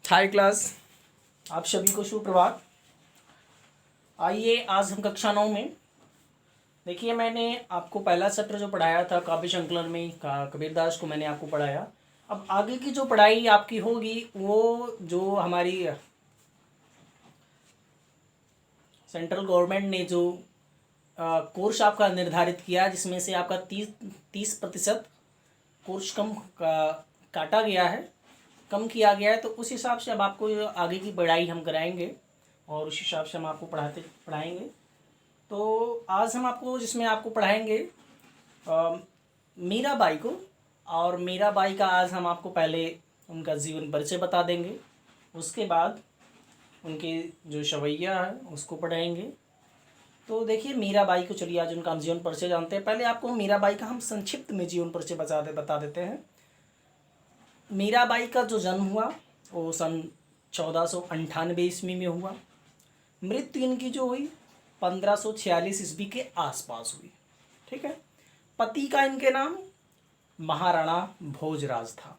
हाय class, आप सभी को सुप्रभात। आइए आज हम कक्षा 9 में देखिए, मैंने आपको पहला सत्र जो पढ़ाया था काव्य संकलन में कबीरदास को मैंने आपको पढ़ाया। अब आगे की जो पढ़ाई आपकी होगी वो जो हमारी सेंट्रल गवर्नमेंट ने जो कोर्स आपका निर्धारित किया, जिसमें से आपका 30% कोर्स काटा गया है, कम किया गया है। तो उस हिसाब से अब आपको आगे की पढ़ाई हम कराएंगे और उस हिसाब से हम आपको पढ़ाएंगे। तो आज हम आपको जिसमें आपको पढ़ाएंगे मीराबाई को, और मीराबाई का आज हम आपको पहले उनका जीवन परिचय बता देंगे। उसके बाद उनके जो सवैया है उसको पढ़ाएंगे। तो देखिए मीराबाई को, चलिए आज उनका हम जीवन परिचय जानते हैं। पहले आपको मीराबाई का हम संक्षिप्त में जीवन परिचय बता देते हैं। मीराबाई का जो जन्म हुआ वो सन 1498 ईस्वी में हुआ। मृत्यु इनकी जो हुई 1546 ईस्वी के आसपास हुई। ठीक है। पति का इनके नाम महाराणा भोजराज था।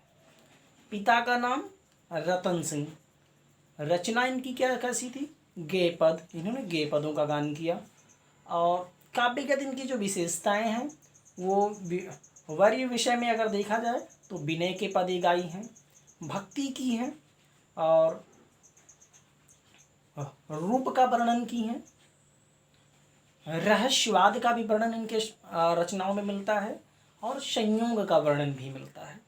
पिता का नाम रतन सिंह। रचना इनकी क्या कैसी थी? गेय पद। इन्होंने गेय पदों का गान किया। और काव्यगत इनकी जो विशेषताएं हैं वो वर्य विषय में अगर देखा जाए तो विनय के पद गाई हैं, भक्ति की हैं, और रूप का वर्णन की हैं, रहस्यवाद का भी वर्णन इनके रचनाओं में मिलता है, और संयोग का वर्णन भी मिलता है।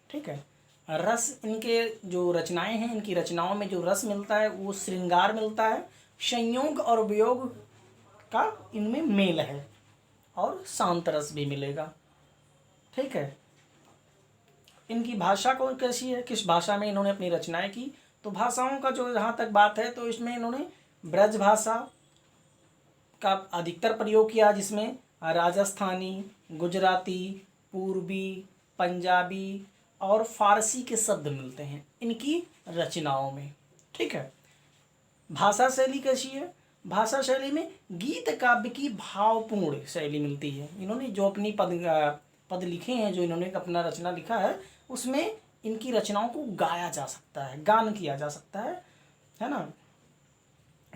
ठीक है। रस, इनके जो रचनाएं हैं, इनकी रचनाओं में जो रस मिलता है वो श्रृंगार मिलता है। संयोग और वियोग का इनमें मेल है, और शांत रस भी मिलेगा। ठीक है। इनकी भाषा कौन कैसी है, किस भाषा में इन्होंने अपनी रचनाएं की? तो भाषाओं का जो जहाँ तक बात है तो इसमें इन्होंने ब्रज भाषा का अधिकतर प्रयोग किया, जिसमें राजस्थानी, गुजराती, पूर्वी, पंजाबी और फारसी के शब्द मिलते हैं इनकी रचनाओं में। ठीक है। भाषा शैली कैसी है? भाषा शैली में गीत काव्य की भावपूर्ण शैली मिलती है। इन्होंने जो अपनी पद लिखे हैं, जो इन्होंने अपना रचना लिखा है, उसमें इनकी रचनाओं को गाया जा सकता है, गान किया जा सकता है ना।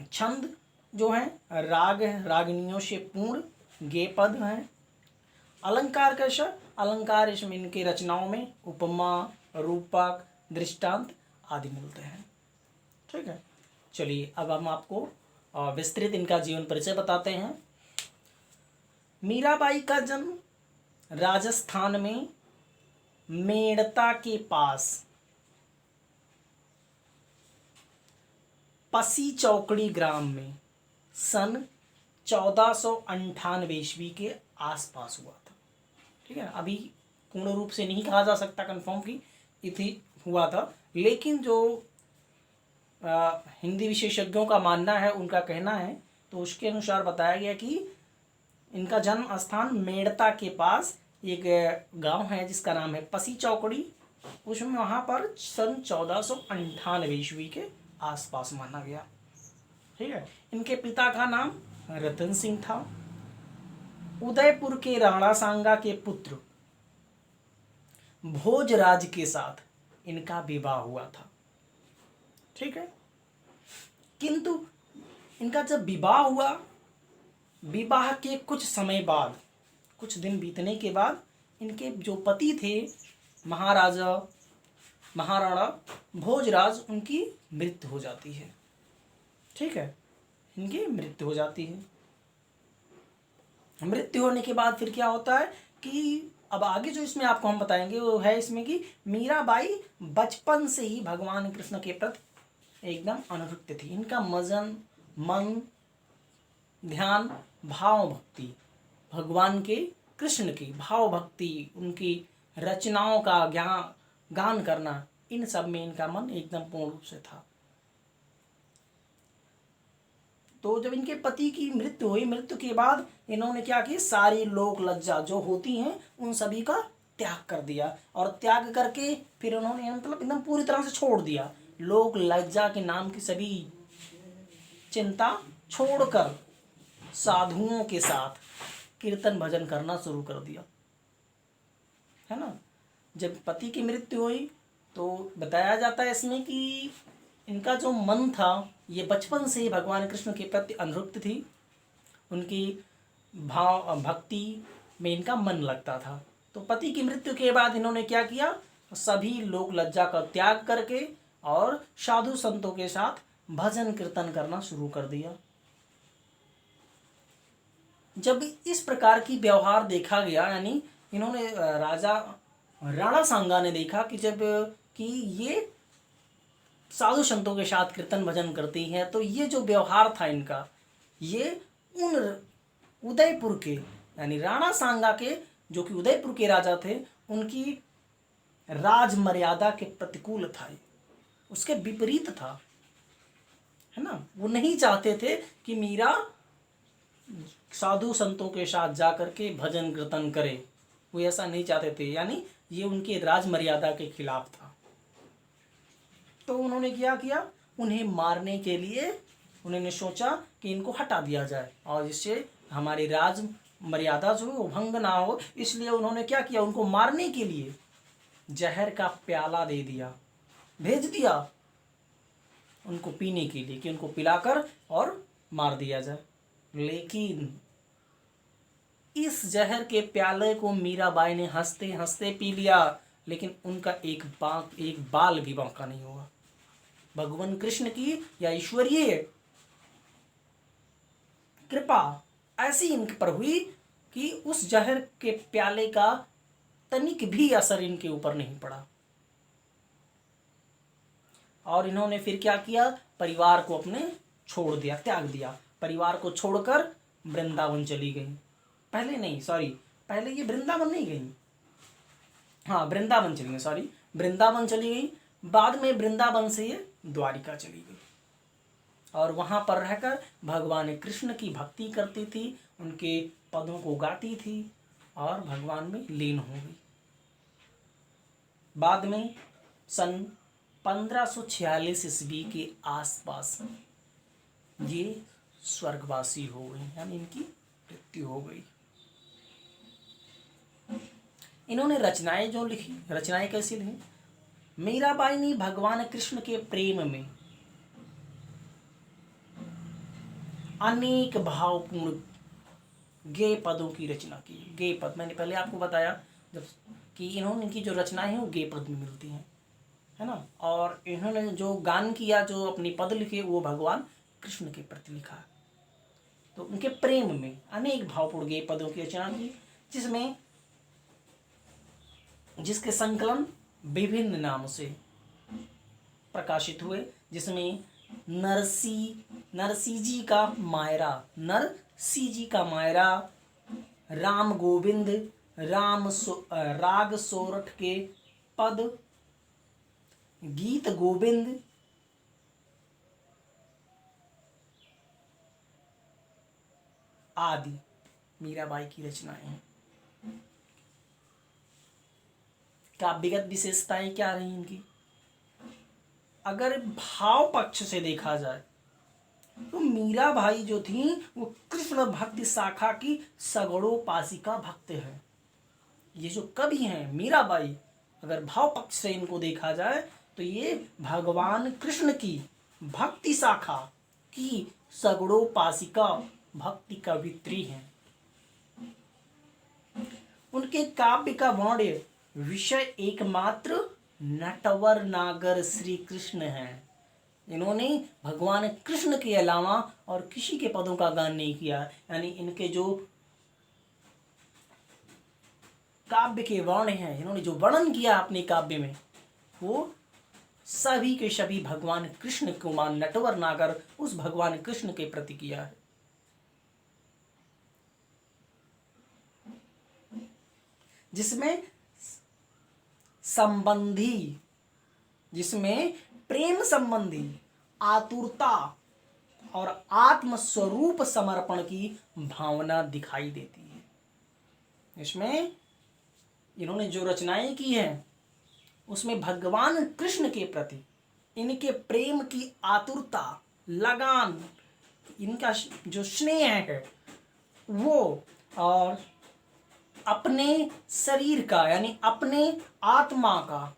छंद जो है राग रागनियों से पूर्ण गेय पद हैं। अलंकार कैसा? अलंकार इसमें इनकी रचनाओं में उपमा, रूपक, दृष्टांत आदि मिलते हैं। ठीक है। चलिए अब हम आपको विस्तृत इनका जीवन परिचय बताते हैं। मीराबाई का जन्म राजस्थान में मेड़ता के पास पसी चौकड़ी ग्राम में सन 1498 ईस्वी के आसपास हुआ था। ठीक है। अभी पूर्ण रूप से नहीं कहा जा सकता कंफर्म कि इति हुआ था, लेकिन जो हिंदी विशेषज्ञों का मानना है, उनका कहना है, तो उसके अनुसार बताया गया कि इनका जन्म स्थान मेड़ता के पास एक गांव है जिसका नाम है पसी चौकड़ी, उसमें वहाँ पर सन 1498 ईस्वी के आसपास माना गया। ठीक है। इनके पिता का नाम रतन सिंह था। उदयपुर के राणा सांगा के पुत्र भोजराज के साथ इनका विवाह हुआ था। ठीक है। किंतु इनका जब विवाह हुआ, विवाह के कुछ समय बाद, कुछ दिन बीतने के बाद, इनके जो पति थे महाराणा भोजराज, उनकी मृत्यु हो जाती है। ठीक है। इनकी मृत्यु हो जाती है। मृत्यु होने के बाद फिर क्या होता है कि अब आगे जो इसमें आपको हम बताएंगे वो है इसमें कि मीराबाई बचपन से ही भगवान कृष्ण के प्रति एकदम अनुरक्त थी। इनका मन, ध्यान, भाव भक्ति, भगवान के कृष्ण की भाव भक्ति, उनकी रचनाओं का गान करना, इन सब में इनका मन एकदम पूर्ण रूप से था। तो जब इनके पति की मृत्यु हुई, मृत्यु के बाद इन्होंने क्या की, सारी लोक लज्जा जो होती हैं उन सभी का त्याग कर दिया, और त्याग करके फिर उन्होंने मतलब एकदम पूरी तरह से छोड़ दिया। लोक लज्जा के नाम की सभी चिंता छोड़कर साधुओं के साथ कीर्तन भजन करना शुरू कर दिया, है ना। जब पति की मृत्यु हुई तो बताया जाता है इसमें कि इनका जो मन था ये बचपन से ही भगवान कृष्ण के प्रति अनुरक्त थी। उनकी भाव भक्ति में इनका मन लगता था। तो पति की मृत्यु के बाद इन्होंने क्या किया, सभी लोक लज्जा का त्याग करके और साधु संतों के साथ भजन कीर्तन करना शुरू कर दिया। जब इस प्रकार की व्यवहार देखा गया, यानी इन्होंने राजा राणा सांगा ने देखा कि जब कि ये साधु संतों के साथ कीर्तन भजन करती हैं, तो ये जो व्यवहार था इनका, ये उन उदयपुर के यानी राणा सांगा के, जो कि उदयपुर के राजा थे, उनकी राज मर्यादा के प्रतिकूल था, उसके विपरीत था, है ना। वो नहीं चाहते थे कि मीरा साधु संतों के साथ जाकर के भजन कीर्तन करे, वो ऐसा नहीं चाहते थे, यानी ये उनके राज मर्यादा के खिलाफ था। तो उन्होंने क्या किया, उन्हें मारने के लिए उन्होंने सोचा कि इनको हटा दिया जाए और जिससे हमारी राज मर्यादा जो वो भंग ना हो। इसलिए उन्होंने क्या किया, उनको मारने के लिए जहर का प्याला दे दिया, भेज दिया उनको पीने के लिए कि उनको पिलाकर और मार दिया जाए। लेकिन इस जहर के प्याले को मीराबाई ने हंसते हंसते पी लिया, लेकिन उनका एक बाल भी बांका नहीं हुआ। भगवान कृष्ण की या ईश्वरीय कृपा ऐसी इनके पर हुई कि उस जहर के प्याले का तनिक भी असर इनके ऊपर नहीं पड़ा। और इन्होंने फिर क्या किया, परिवार को अपने छोड़ दिया, त्याग दिया। परिवार को छोड़कर वृंदावन चली गई। पहले ये वृंदावन नहीं गई, हाँ वृंदावन चली गई, वृंदावन चली गई। बाद में वृंदावन से ये द्वारिका चली गई और वहाँ पर रहकर भगवान कृष्ण की भक्ति करती थी, उनके पदों को गाती थी और भगवान में लीन हो गई। बाद में सन 1546 ईस्वी के आसपास ये स्वर्गवासी हो गई, यानी इनकी मृत्यु हो गई। इन्होंने रचनाएं जो लिखी, रचनाएं कैसी लिखी, मीराबाई ने भगवान कृष्ण के प्रेम में अनेक भावपूर्ण गेय पदों की रचना की। गेय पद मैंने पहले आपको बताया जब कि इनकी जो रचनाएं हैं वो गेय पद में मिलती हैं, है ना। और इन्होंने जो गान किया, जो अपनी पद लिखे, वो भगवान कृष्ण के प्रति लिखा। तो उनके प्रेम में अनेक भावपूर्ण गेय पदों की रचना की, जिसके संकलन विभिन्न नामों से प्रकाशित हुए, जिसमें नरसी जी का मायरा, राम गोविंद, राग सोरठ के पद, गीत गोविंद, आदि मीराबाई की रचनाएं हैं। काव्यगत विशेषताएं क्या रही इनकी, अगर भाव पक्ष से देखा जाए तो मीराबाई जो थी वो कृष्ण भक्ति शाखा की सगुणोपासिका भक्त है। ये जो कवि हैं मीराबाई, अगर भाव पक्ष से इनको देखा जाए तो ये भगवान कृष्ण की भक्ति शाखा की सगुणोपासिका भक्ति कवित्री हैं। उनके काव्य का वर्ण्य विषय एकमात्र नटवर नागर श्री कृष्ण है। इन्होंने भगवान कृष्ण के अलावा और किसी के पदों का गान नहीं किया, यानी इनके जो काव्य के वर्ण हैं, इन्होंने जो वर्णन किया अपने काव्य में, वो सभी के सभी भगवान कृष्ण कुमार नटवर नागर उस भगवान कृष्ण के प्रति किया है। जिसमें प्रेम संबंधी आतुरता और आत्म स्वरूप समर्पण की भावना दिखाई देती है। इसमें इन्होंने जो रचनाएं की हैं उसमें भगवान कृष्ण के प्रति इनके प्रेम की आतुरता, लगान, इनका जो स्नेह है वो, और अपने शरीर का यानी अपने आत्मा का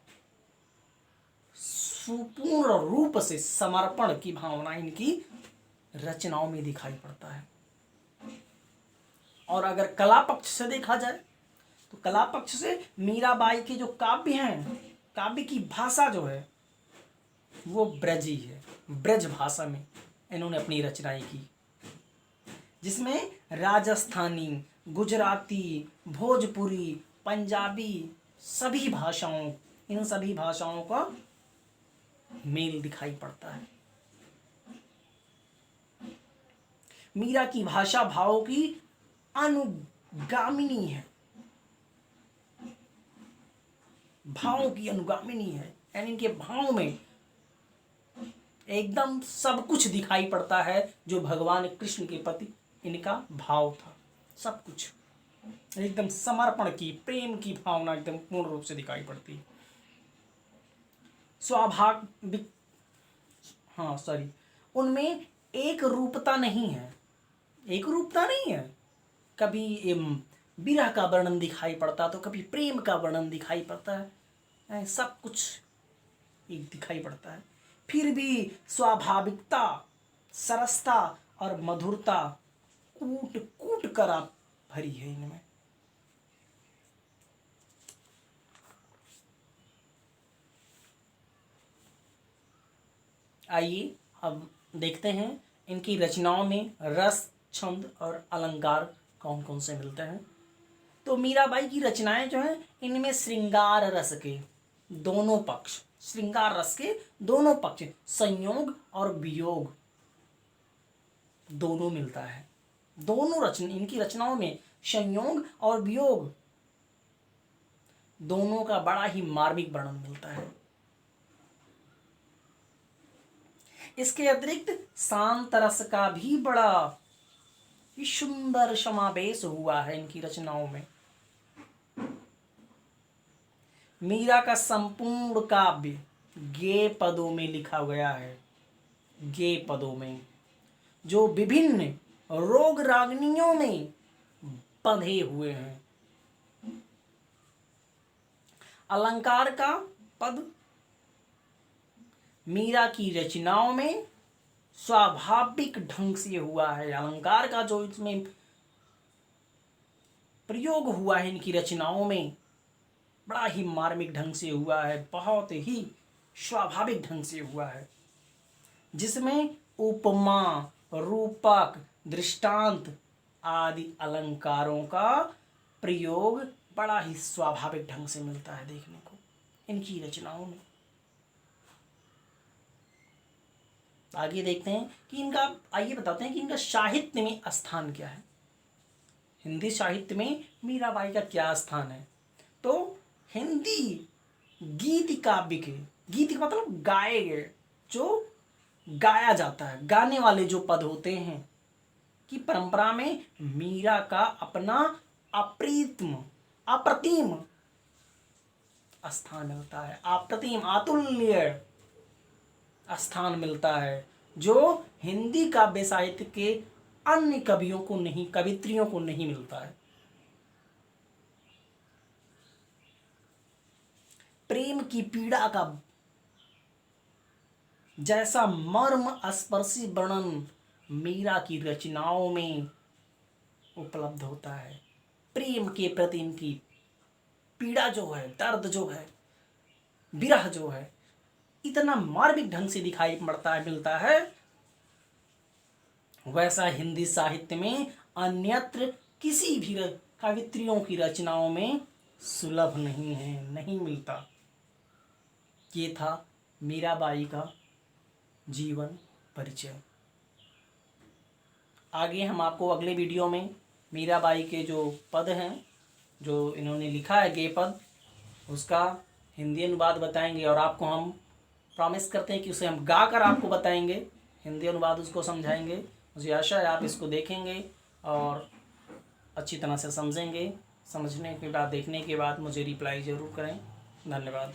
सुपूर्ण रूप से समर्पण की भावना इनकी रचनाओं में दिखाई पड़ता है। और अगर कला पक्ष से देखा जाए तो कला पक्ष से मीराबाई के जो काव्य हैं, काव्य की भाषा जो है वो ब्रजी है। ब्रज भाषा में इन्होंने अपनी रचनाएं की, जिसमें राजस्थानी, गुजराती, भोजपुरी, पंजाबी सभी भाषाओं, इन सभी भाषाओं का मेल दिखाई पड़ता है। मीरा की भाषा भावों की अनुगामिनी है, भावों की अनुगामिनी है, यानी इनके भाव में एकदम सब कुछ दिखाई पड़ता है जो भगवान कृष्ण के प्रति इनका भाव था। सब कुछ एकदम समर्पण की, प्रेम की भावना एकदम पूर्ण रूप से दिखाई पड़ती है। स्वाभाविक, उनमें एक रूपता नहीं है, एक रूपता नहीं है। कभी विरह का वर्णन दिखाई पड़ता तो कभी प्रेम का वर्णन दिखाई पड़ता है, सब कुछ एक दिखाई पड़ता है। फिर भी स्वाभाविकता, सरसता और मधुरता कूट कूट कर आप भरी है इनमें। आइए अब देखते हैं इनकी रचनाओं में रस, छंद और अलंकार कौन कौन से मिलते हैं। तो मीराबाई की रचनाएं जो हैं इनमें श्रृंगार रस के दोनों पक्ष, श्रृंगार रस के दोनों पक्ष, संयोग और वियोग दोनों मिलता है। दोनों इनकी रचनाओं में संयोग और वियोग दोनों का बड़ा ही मार्मिक वर्णन मिलता है। इसके अतिरिक्त शांत रस का भी बड़ा ही सुंदर समावेश हुआ है इनकी रचनाओं में। मीरा का संपूर्ण काव्य गे पदों में लिखा गया है, गे पदों में, जो विभिन्न रोग रागनियों में बंधे हुए हैं। अलंकार का पद मीरा की रचनाओं में स्वाभाविक ढंग से हुआ है। अलंकार का जो इसमें प्रयोग हुआ है इनकी रचनाओं में बड़ा ही मार्मिक ढंग से हुआ है, बहुत ही स्वाभाविक ढंग से हुआ है, जिसमें उपमा, रूपक, दृष्टांत आदि अलंकारों का प्रयोग बड़ा ही स्वाभाविक ढंग से मिलता है देखने को इनकी रचनाओं में। आगे देखते हैं कि इनका, आइए बताते हैं कि इनका साहित्य में स्थान क्या है। हिंदी साहित्य में मीराबाई का क्या स्थान है। तो हिंदी गीत काव्य के, गीत का मतलब गाए गए, जो गाया जाता है, गाने वाले जो पद होते हैं की परंपरा में मीरा का अपना अप्रतिम स्थान मिलता है, अप्रतिम अतुल्य स्थान मिलता है, जो हिंदी काव्य साहित्य के अन्य कवियों को नहीं, कवित्रियों को नहीं मिलता है। प्रेम की पीड़ा का जैसा मर्म स्पर्शी वर्णन मीरा की रचनाओं में उपलब्ध होता है। प्रेम के प्रति इनकी पीड़ा जो है, दर्द जो है, विरह जो है, इतना मार्मिक ढंग से दिखाई पड़ता है, मिलता है, वैसा हिंदी साहित्य में अन्यत्र किसी भी कवित्रियों की रचनाओं में सुलभ नहीं है, नहीं मिलता। ये था मीराबाई का जीवन परिचय। आगे हम आपको अगले वीडियो में मीराबाई के जो पद हैं, जो इन्होंने लिखा है गे पद, उसका हिंदी अनुवाद बताएंगे, और आपको हम प्रॉमिस करते हैं कि उसे हम गा कर आपको बताएंगे, हिंदी अनुवाद उसको समझाएंगे। मुझे आशा है आप इसको देखेंगे और अच्छी तरह से समझेंगे। समझने के बाद, देखने के बाद मुझे रिप्लाई ज़रूर करें। धन्यवाद।